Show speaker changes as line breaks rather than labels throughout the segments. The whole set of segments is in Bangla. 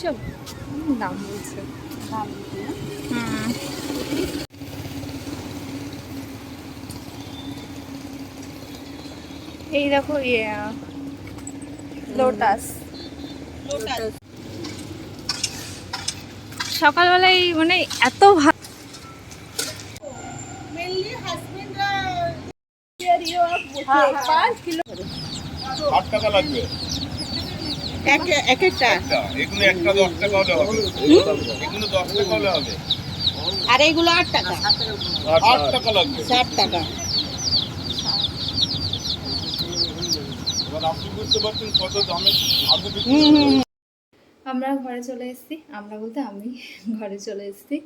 চুপচাপ দাম বলছে।
দাম
এই দেখো লোটাস।
লোটাস
সকালবেলায় মানে এত ভালো
মেনলি হাজবেন্ডরা
5 কিলো
8 টাকা লাগবে
এক একটা
একটা। এগুলো একটা 10 টাকা হলে হবে। এগুলো 10 টাকা হলে হবে।
আর এইগুলো 8 টাকা
8 টাকা লাগবে।
60 টাকা।
এবার আপনি বুঝতে পারছেন কত দামে আলু বিক্রি
হুম
করছে।
হুম
আমরা ঘরে চলে এসেছি, আমরা বলতে আমি ঘরে চলে এসেছি।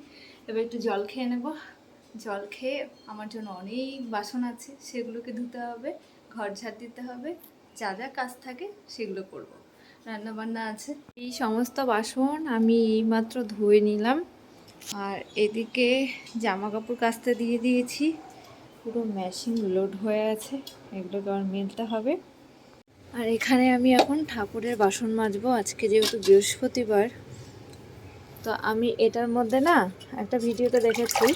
এবার একটু জল খেয়ে নেব। জল খেয়ে আমার জন্য অনেক বাসন আছে, সেগুলোকে ধুতে হবে, ঘর ঝাড় দিতে হবে, যা যা কাজ থাকে সেগুলো করব। রান্না বান্না আছে। এই সমস্ত বাসন আমি এইমাত্র ধুয়ে নিলাম। আর এদিকে জামা কাপড় কাচতে দিয়ে দিয়েছি, পুরো মেশিন লোড হয়ে আছে, এগুলোকে আর মেলতে হবে। আর এখানে আমি এখন ঠাকুরের বাসন মাজবো। আজকে যেহেতু বৃহস্পতিবার, তো আমি এটার মধ্যে না একটা ভিডিওতে দেখেছি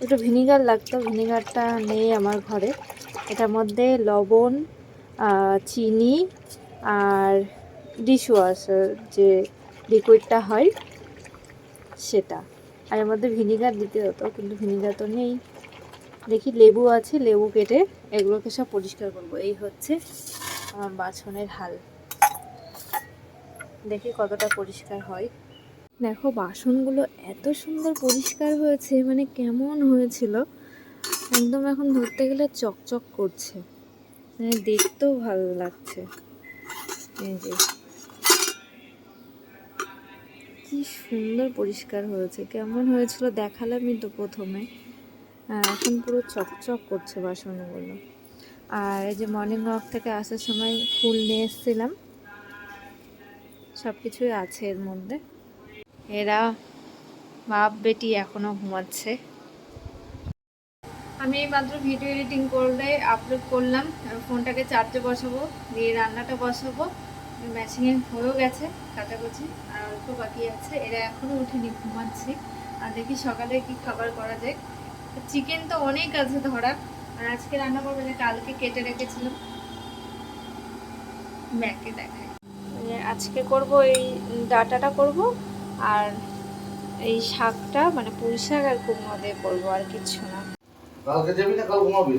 একটু ভিনিগার লাগতো, ভিনিগারটা নেই আমার ঘরে। এটার মধ্যে লবণ, চিনি আর ডিশওয়াশার যে লিকুইডটা হয় সেটা, আর এর মধ্যে ভিনিগার দিতে হতো, কিন্তু ভিনিগার তো নেই। দেখি লেবু আছে, লেবু কেটে এগুলোকে সব পরিষ্কার করব। এই হচ্ছে আমার বাসনের হাল, দেখি কতটা পরিষ্কার হয়। দেখো বাসনগুলো এত সুন্দর পরিষ্কার হয়েছে, মানে কেমন হয়েছিল একদম, এখন ধরতে গেলে চকচক করছে, মানে দেখতেও ভালো লাগছে। এই যে কি সুন্দর পরিষ্কার হয়েছে, কেমন হয়েছিল দেখালামই তো প্রথমে। এখন পুরো চকচক করছে বাসনগুলো। আর এই যে মর্নিং ওয়াক থেকে আসার সময় ফুল নিয়ে এসেছিলাম, সব কিছুই আছে এর মধ্যে। এরা বাপ বেটি এখনো ঘুমাচ্ছে। আমি এই মাত্র ভিডিও এডিটিং করে আপলোড করলাম, ফোনটাকে চার্জে বসাবো, দিয়ে রান্নাটা বসাবো। ম্যাচিংয়ে হয়েও গেছে কাটাকুচি, আর অল্প বাকি আছে। এরা এখনও উঠেনি, ঘুমাচ্ছি। আর দেখি সকালে কি খাবার করা যায়। চিকেন তো অনেক আছে ধরা, আর আজকে রান্না করবো যে কালকে কেটে রেখেছিলাম, ব্যাকে দেখায়। আজকে করব এই ডাটাটা করব, আর এই শাকটা মানে পুঁই শাক আর কুমড়ো দিয়ে করবো, আর কিচ্ছু না।
কালকে যাবি না কাল ঘুমাবি?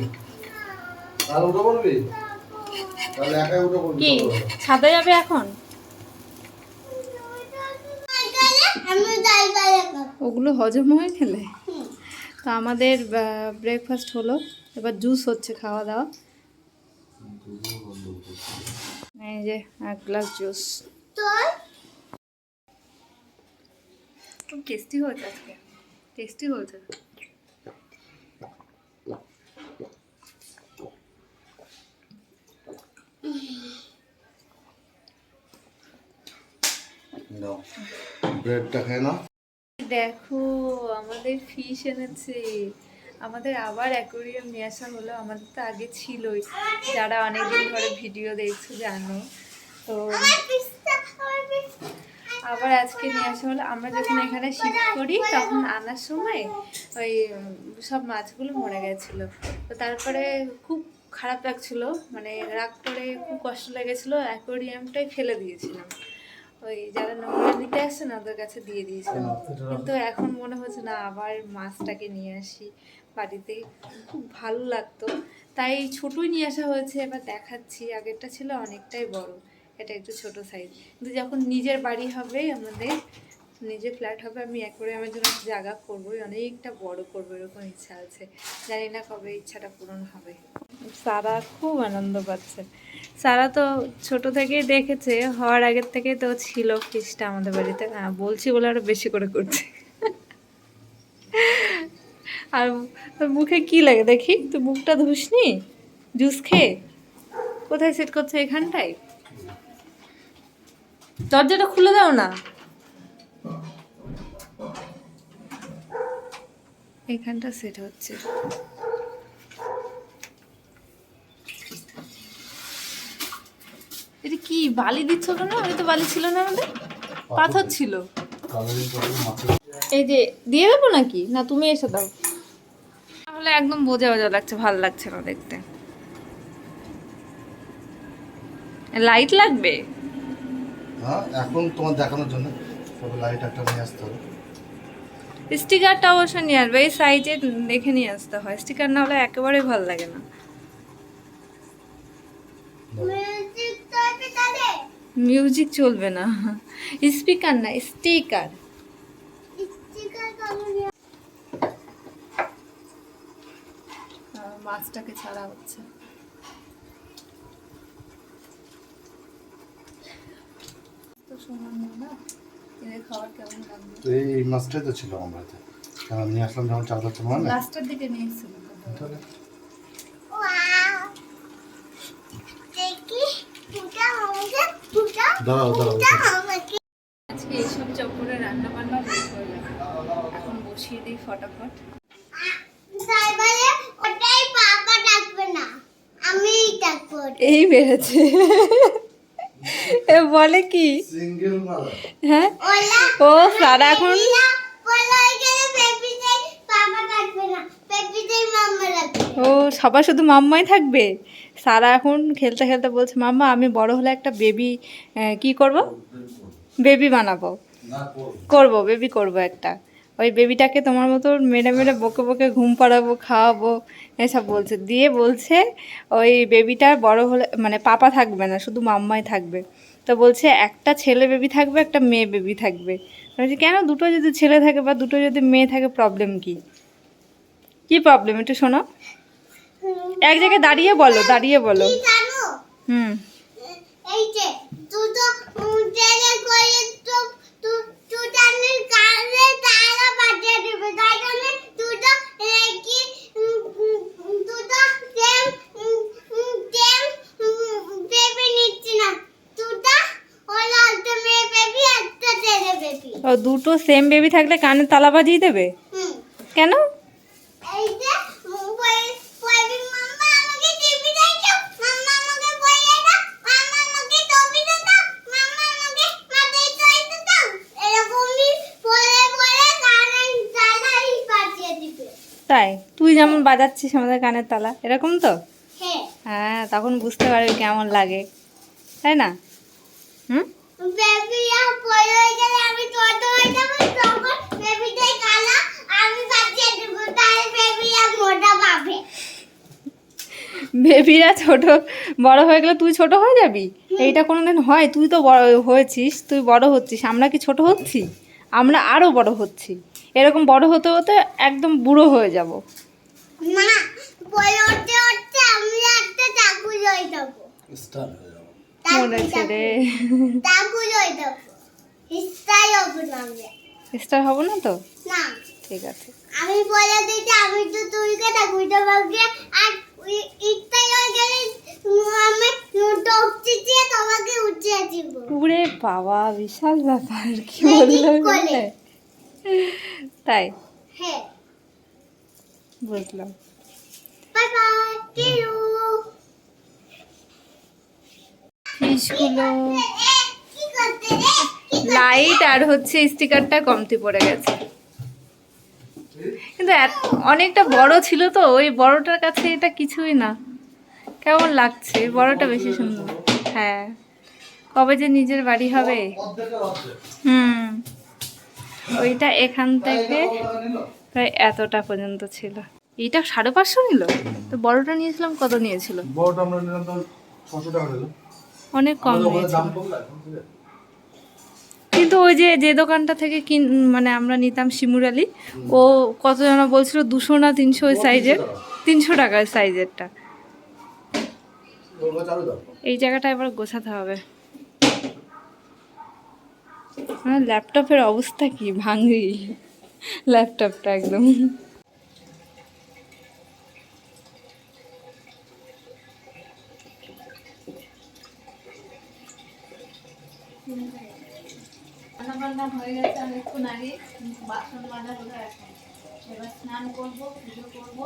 কাল উঠে পড়বি? তাহলে একাই উঠে পড়বি।
কি ছাদে যাবে এখন? ওগুলো হজম হয়ে খেলে। তো আমাদের ব্রেকফাস্ট হলো, এবার জুস হচ্ছে, খাওয়া দাওয়া। এই যে 1 গ্লাস জুস। খুব টেস্টি হয়েছে আজকে, টেস্টি হয়েছে।
নাও ব্রেডটা খেয়ে নাও।
দেখো আমাদের ফিশ এনেছে, আমাদের আবার অ্যাকোরিয়াম নিয়ে আসা হলো। আমাদের তো আগে ছিলই, যারা অনেকদিন ধরে ভিডিও দেখছো জানো। তো আবার আজকে নিয়ে আসা হলো। আমরা যখন এখানে শিফট করি তখন আনার সময় ওই সব মাছগুলো মরে গেছিলো। তো তারপরে খুব খারাপ লাগছিল, মানে রাগ করে খুব কষ্ট লেগেছিলো, অ্যাকোরিয়ামটাই ফেলে দিয়েছিলাম। ওই যারা নোংরা নিতে আসছে না ওদের কাছে দিয়ে দিয়েছিলাম। কিন্তু এখন মনে হচ্ছে না, আবার মাছটাকে নিয়ে আসি বাড়িতে, খুব ভালো লাগতো, তাই ছোটই নিয়ে আসা হয়েছে। এবার দেখাচ্ছি, আগেরটা ছিল অনেকটাই বড়, এটা একটু ছোট সাইজ। কিন্তু যখন নিজের বাড়ি হবে, আমাদের নিজের ফ্ল্যাট হবে, আমি অ্যাকোরিয়ামের জন্য জায়গা করবোই, অনেকটা বড় করবো, এরকম ইচ্ছা আছে। জানি না কবে ইচ্ছাটা পূরণ হবে। সারা খুব আনন্দ পাচ্ছে। সারা তো ছোট থেকেই দেখেছে, হওয়ার আগের থেকেই তো ছিল ফিশটা আমাদের বাড়িতে। বলছি বলে আরো বেশি করে করছে। আর তোর মুখে কি লাগে দেখি, তুই মুখটা ধুসনি জুস খেয়ে? কোথায় সেট করছে? এখানটায়। দরজাটা খুলে দাও না, এখানটা সেট হচ্ছে। এটা কি বালি দিচ্ছ কেন? আমি তো বালি ছিল না আমাদের। পাথর ছিল।
কালারিং করে মাছের
এই যে দিয়ে দেবো নাকি, না তুমি এসে দাও? তাহলে একদম বোঝা বোঝা লাগছে, ভালো লাগছে না দেখতে। লাইট লাগবে?
হ্যাঁ, এখন তোমার দেখানোর জন্য তবে লাইট একটা নিয়ে আসতে হবে।
স্টিকারটা অবশ্য নিয়ে আসবে, এই সাইজে দেখে নিয়ে আসতে হয়, স্টিকার না হলে একেবারেই ভালো লাগে না। মিউজিক চলবে না, স্পিকার না স্টিকার। মাছটাকে ছাড়া হচ্ছে। তো সমান না, এদের খাবার কেমন লাগবে?
তো এই মাছটাই তো ছিল আমার বাড়িতে, কেন নিয়ে আসলাম যখন 4 বছর মানে
লাস্টের দিকে নিয়েছিল।
তাহলে দাঁড়াও দাঁড়াও
আজকে এইসব চক্করে রান্না বান্না লেট হয়ে গেল, এখন বসিয়ে দিই ফটাফট। এই বেড়েছে, এ বলে কি?
সিঙ্গেল মালা
হ্যাঁ, ও সারা এখন ও সবার শুধু মাম্মাই থাকবে। সারা এখন খেলতে খেলতে বলছে মাম্মা আমি বড় হলে একটা বেবি কি করব, বেবি বানাবো, করব বেবি করব একটা। ওই বেবিটাকে তোমার মতো মেরে মেরে বকে বকে ঘুম পাড়াবো, খাওয়াবো, এসব বলছে। দিয়ে বলছে ওই বেবিটার বড় হলে মানে পাপা থাকবে না, শুধু মাম্মাই থাকবে। তো বলছে একটা ছেলে বেবি থাকবে, একটা মেয়ে বেবি থাকবে। বলছি কেন, দুটো যদি ছেলে থাকে বা দুটো যদি মেয়ে থাকে প্রবলেম কি? কি প্রবলেম একটু শোনো, এক জায়গায় দাঁড়িয়ে বলো, দাঁড়িয়ে বলো। হুম,
এই যে দুটো ট্রেনে করে তো টানের কারে তারা বাজিয়ে দিবে, তাই জন্য দুটো কি দুটো সেম বেবি নিচ্ছি না, দুটো ওলা একটা মেয়ে বেবি একটা ছেলে বেবি।
ও দুটো সেম বেবি থাকলে কানে তালা বাজিয়ে দেবে? কেন?
এই যে মাম্মা আমাকে টিভি দেখাও, মাম্মা আমাকে বই দেখাও, মাম্মা আমাকে টপি দাও, মাম্মা আমাকে মাথায় চাইতে দাও, এরকমই বলে বলে কানের তালাই বাজিয়ে দিবে।
তাই তুই যেমন বাজাচ্ছিস আমাদের কানের তালা, এরকম তো?
হ্যাঁ,
হ্যাঁ, তখন বুঝতে পারবি কেমন লাগে, তাই না? হুম,
বেবি বড় হয়ে গেলে আমি ছোট হয়ে যাবো, তখন বেবিটাই কালা, আমি বাজিয়ে দেব, তাহলে বেবি মোটা পাবে।
বেবিরা ছোট বড় হয়ে গেলে তুই ছোট হয়ে যাবি? এইটা কোনোদিন হয়? তুই তো বড় হয়েছিস, তুই বড় হচ্ছিস, আমরা কি ছোট হচ্ছি? আমরা আরও বড় হচ্ছি। এরকম বড় হতে হতে একদম বুড়ো হয়ে যাব।
না, বড় হতে হতে আমি একটা চাকু হয়ে যাবো।
স্টার হয়ে যাবে।
মনে আছে রে,
চাকু হয়ে যাবো, হিস্টাই হবো না আমি।
স্টার হব না তো?
না,
ঠিক আছে।
আমি বলে দিতে আমি তো তুইকে চাকুটা পাবো, আর ইস্তাই হয়ে গেলে আমি টপচি দিয়ে তোমাকে উঠিয়ে দিব।
উড়ে বাবা, বিশাল ব্যাপার, কি বললাম
কোলে।
তাই
হ্যাঁ,
বুঝলাম।
বাই বাই, টিউ।
ফিশগুলো
কি করতে রে?
লাইট আর হচ্ছে স্টিকারটা কমতি পড়ে গেছে, কিন্তু অনেকটা বড় ছিল তো, ওই বড়টার কাছে এটা কিছুই না। কেমন লাগছে, বড়টা বেশি সুন্দর। হ্যাঁ, কবে যে নিজের বাড়ি হবে। হুম, ওইটা এখান থেকে প্রায় এতটা পর্যন্ত ছিল। এইটা 550 নিল, তো বড়টা নিয়েছিলাম কত নিয়েছিল?
বড়টা আমরা নিলাম তো 600 টাকা নিল।
অনেক কম
আমাদের ওখানে
নিয়েছিল।
দাম কম লাগে, ঠিক আছে?
কিন্তু ওই যে যে দোকানটা থেকে মানে আমরা নিতাম শিমুরালি, ও কত জন বলছিল 200 না 300 ওই সাইজের, 300 টাকার সাইজেরটা।
ওর কাছে আরো দাম।
এই জায়গাটা এবার গোছাতে হবে। আমার ল্যাপটপের অবস্থা কি, ভাঙি ল্যাপটপটা একদম। রান্না বান্না হয়ে গেছে অনেকক্ষণ আগে, বাসন মাজা হলো এখন। এবার স্নান করবো, পুজো করবো,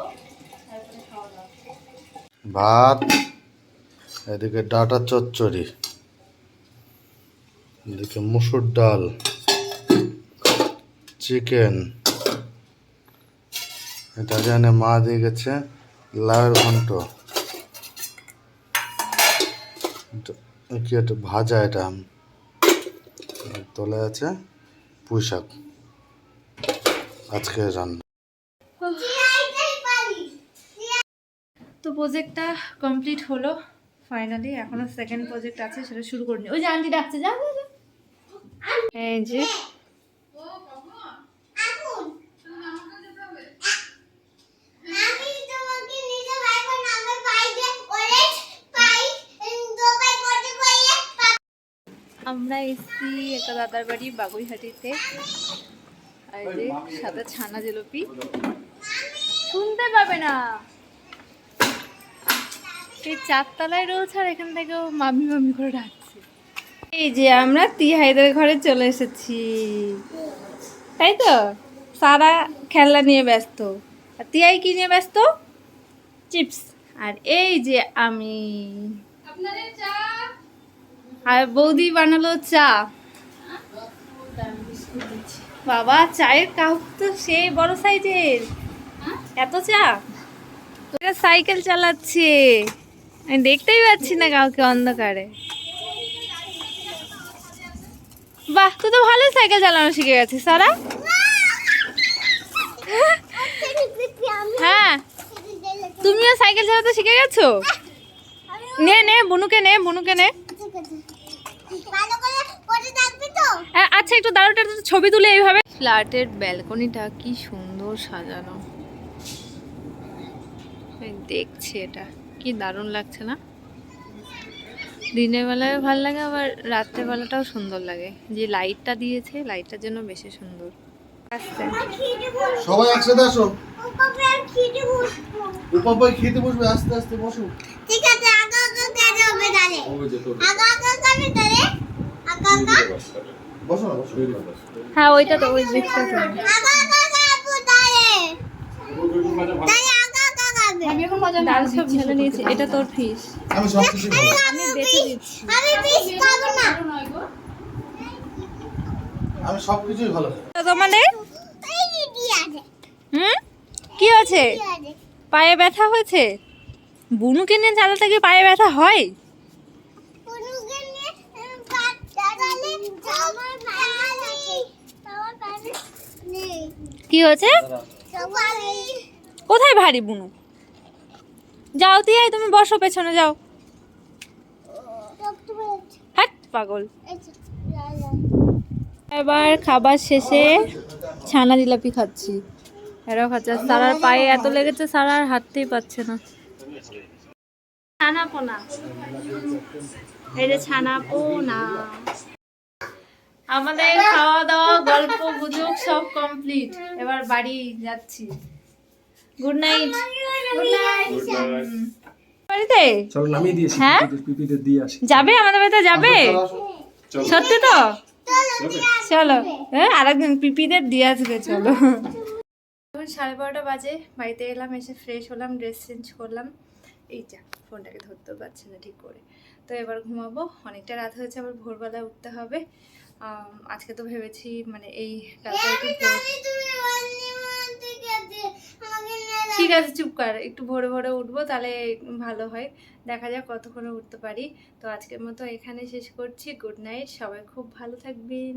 তারপরে খাওয়া দাওয়া।
ভাত, এদিকে ডাটা চচ্চড়ি, এদিকে মুসুর ডাল, চিকেন, এটা জানে মা দিয়ে গেছে লাউয়ের ঘন্ট, কি একটা ভাজা, এটা তোলা আছে পুঁই শাক, আজকে রান্না।
তো প্রজেক্টটা কমপ্লিট হলো ফাইনালি। এখনো সেকেন্ড প্রজেক্ট আছে, সেটা শুরু করিনি। ওই যে আন্টি ডাকছে, যা যা, যা। এই যে
আমি তোমাকে নিজে ভাই বোন আমার ভাই যে অরেঞ্জ পাই দুবাই কোটে কইয়ে
আমরা এসছি একটা দাদার বাড়ি বাগুইহাটিতে। আর এই যে সাদা ছানা জিলাপি, শুনতে পাবে না। এই 4 তলায় রয়েছে আর এখান থেকেও মামি মামি করে ডাকছে। এই যে আমরা তিহাইদের ঘরে চলে এসেছি, তাই তো? সারা খেলনা নিয়ে ব্যস্ত, আর তিয়াই কি নিয়ে ব্যস্ত? চিপস। আর এই যে আমি, আর বৌদি বানালো চা। বাবা চায়ের কাপ তো সেই বড় সাইজের, এত চা। সাইকেল চালাচ্ছে, আমি দেখতেই পাচ্ছি না কাউকে অন্ধকারে। বাহ, তুই তো ভালোই সাইকেল চালানো শিখে গেছিস সারা। হ্যাঁ, তুমিও সাইকেল চালাতে শিখে গেছো? নে নে, বুনুকে নে, বুনুকে নে।
ভালো করে কোটে থাকবি তো?
আচ্ছা, একটু দাঁড়াটা ছবি তুলে এইভাবে। ফ্ল্যাটের ব্যালকনিটা কি সুন্দর সাজানো, দেখছি এটা কি দারুণ লাগছে না? দিনের বেলায় ভালো লাগে, আবার রাত্রের বেলাটাও সুন্দর লাগে। যে লাইটটা দিয়েছে, লাইটটার জন্য বেশি সুন্দর।
সবাই একসাথে আসো,
ওপাপে খেতে বসবো।
উপাপাই খেতে বসবে, আস্তে আস্তে বসো।
ঠিক আছে, আগা আগা কাজ হবে তাহলে। আগা আগা কাবে তাহলে। আগা আগা
বসো না, বসো।
হ্যাঁ, ওইটা তো ওই দিকটা তো।
আগা আগা কাবো তাহলে। তাহলে আগা আগা কাবে।
আমি এখন মজা ডাল সব ঢেলে নিয়েছি। এটা তোর ফিশ,
আমি সব কিছু
আমি বেঁচে দিচ্ছি।
আমি পিস খাবো না।
আমি সব কিছুই ভালো খাই।
তো তোমাদের
এই কি আছে?
কি আছে?
কি আছে?
পায়ে ব্যথা হয়েছে? বুনুকে নিয়ে চালাতে গিয়ে পায়ে ব্যথা হয়?
পুনুকে নিয়ে কাট চালালে আমার ভাই আমার ভাই নেই।
কি হয়েছে?
সবাই
কোথায় ভারী বুনু? যাও তিয়াই, তুমি বসো পেছনে যাও। হ্যাঁ পাগল। এবার খাবার শেষে ছানা জিলাপি খাচ্ছি, এরাও খাচ্ছে। আর সারার পায়ে এত লেগেছে, সারা আর হাঁটতেই পারছে না। ছানা পোনা, এই যে ছানা পোনা। আমাদের খাওয়া দাওয়া গল্প গুজব সব কমপ্লিট, এবার বাড়ি যাচ্ছি। Good night. Good night. বাড়িতে
চলো নামিয়ে দিয়েছি,
হ্যাঁ?
পিপিদের দিয়ে আসি।
যাবে আমাদের বাড়িতে? যাবে সত্যি তো? চলো, হ্যাঁ, আরেকজন পিপিদের দিয়ে আসবে। চলো। এখন 12:30 বাজে, বাড়িতে এলাম, এসে ফ্রেশ হলাম, ড্রেস চেঞ্জ করলাম। এই যা ফোনটাকে ধরতেও পারছি না ঠিক করে। তো এবার ঘুমাবো, অনেকটা রাত হয়েছে, আবার ভোরবেলায় উঠতে হবে। আজকে তো ভেবেছি মানে এই কালকে একটু ঠিক আছে, চুপ কর, একটু ভোরে ভোরে উঠবো, তাহলে ভালো হয়। দেখা যাক কতক্ষণে উঠতে পারি। তো আজকের মতো এখানে শেষ করছি। গুড নাইট, সবাই খুব ভালো থাকবেন।